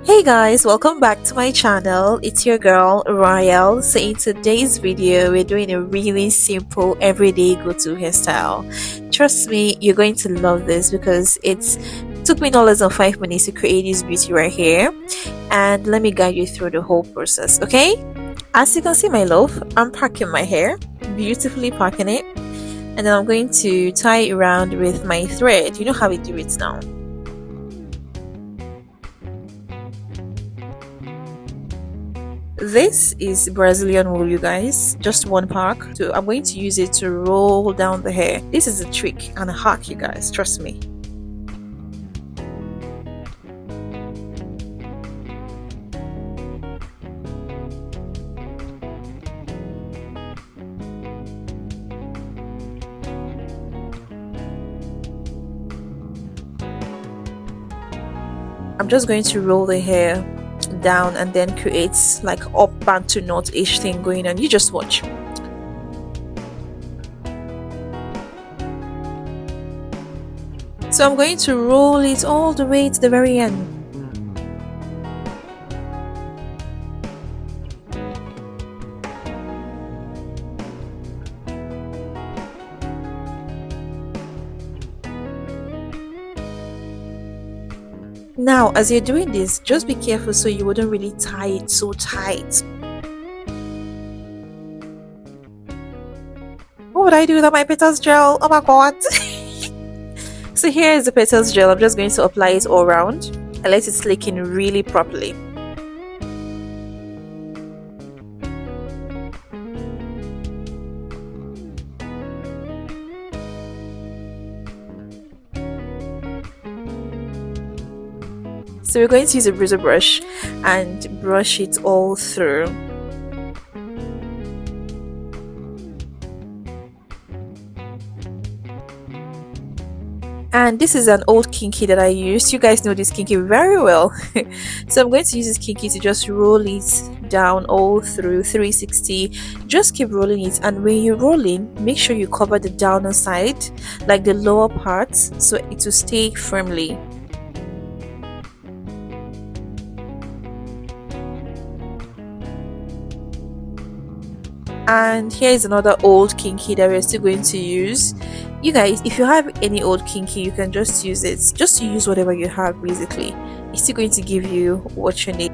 Hey guys, welcome back to my channel. It's your girl Royal. So in today's video, we're doing a really simple everyday go-to hairstyle. Trust me, you're going to love this because it took me no less than 5 minutes to create this beauty right here. And let me guide you through the whole process, okay? As you can see, my love, I'm packing my hair, beautifully packing it. And then I'm going to tie it around with my thread. You know how we do it now. This is Brazilian wool, you guys, just one pack. So I'm going to use it to roll down the hair. This is a trick and a hack, you guys, trust me. I'm just going to roll the hair down and then creates like up band to knot-ish thing going on. You just watch. So I'm going to roll it all the way to the very end. Now, as you're doing this, just be careful so you wouldn't really tie it so tight. What would I do without my petals gel? Oh my god! So here is the petals gel. I'm just going to apply it all around and let it slick in really properly. So we're going to use a bristle brush and brush it all through. And this is an old kinky that I used. You guys know this kinky very well. So I'm going to use this kinky to just roll it down all through 360. Just keep rolling it, and when you're rolling, make sure you cover the downer side, like the lower part, so it will stay firmly. And here is another old kinky that we're still going to use. You guys, if you have any old kinky, you can just use it. Just use whatever you have, basically. It's still going to give you what you need.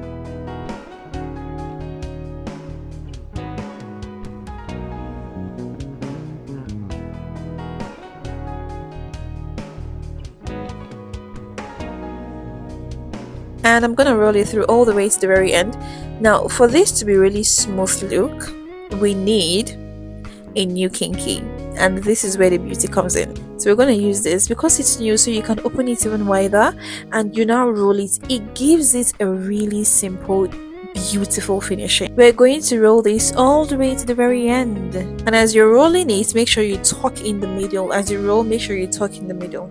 And I'm gonna roll it through all the way to the very end. Now, for this to be really smooth look, we need a new kinky, and this is where the beauty comes in. So we're going to use this because it's new, so you can open it even wider and you now roll it. It gives it a really simple, beautiful finishing. We're going to roll this all the way to the very end, and as you're rolling it, make sure you tuck in the middle. As you roll, make sure you tuck in the middle.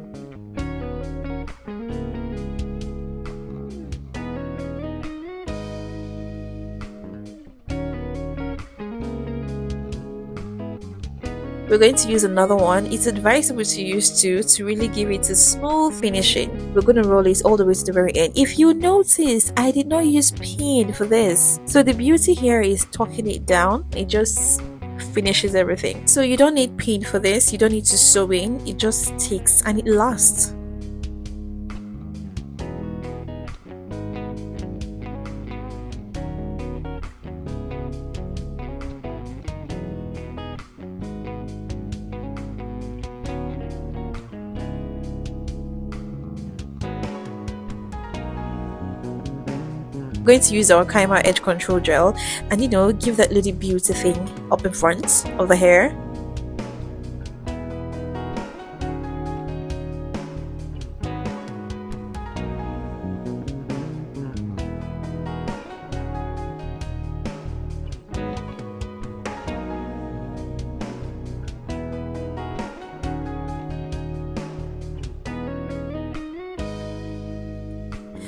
We're going to use another one. It's advisable to use two to really give it a smooth finishing. We're going to roll it all the way to the very end. If you notice, I did not use pin for this. So the beauty here is tucking it down. It just finishes everything. So you don't need pin for this. You don't need to sew in. It just sticks and it lasts. Going to use our Kaima edge control gel and give that little beauty thing up in front of the hair.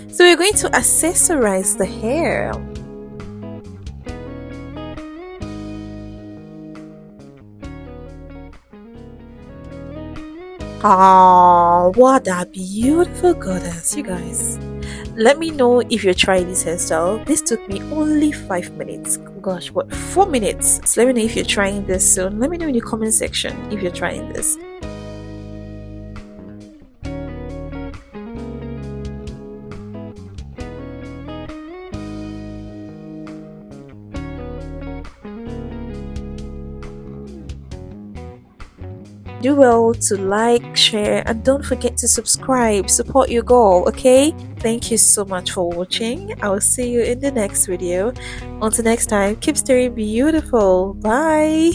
So we're going to accessorize the hair. Oh, what a beautiful goddess, you guys. Let me know if you're trying this hairstyle. This took me only 5 minutes. Gosh, what, 4 minutes? So let me know if you're trying this soon. Let me know in the comment section if you're trying this. Do well to like, share, and don't forget to subscribe. Support your goal, okay? Thank you so much for watching. I will see you in the next video. Until next time, keep staying beautiful. Bye.